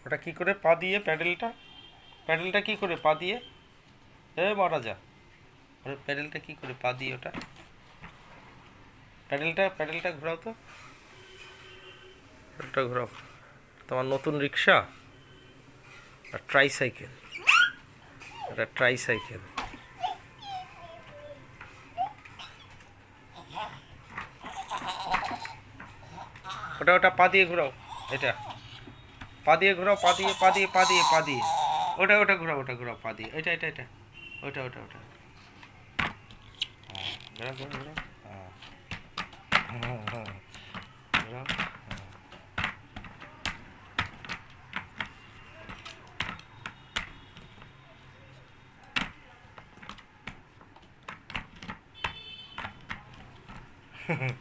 ওটা কি করে পা দিয়ে প্যাডেলটা, প্যাডেলটা কি করে পা দিয়ে, এ মহারাজা, ওর প্যাডেলটা কি করে পা দিয়ে ওটা, প্যাডেলটা প্যাডেলটা ঘোরাও তো, ওটা ঘোরাও। তোমার নতুন রিক্সা আর ট্রাইসাইকেল, এটা ট্রাইসাইকেল। ওটা ওটা পা দিয়ে ঘোরাও, এটা পা দিয়ে ঘোরাও, পা দিয়ে পা দিয়ে পা দিয়ে পা দিয়ে, ওটা ওটা ঘোরাও, ওটা ঘোরাও পা দিয়ে, এটা এটা এটা, ওটা ওটা ওটা, হ্যাঁ ঘোরাও ঘোরাও ঘোরাও, হ্যাঁ হ্যাঁ হ্যাঁ ঘোরাও, হ্যাঁ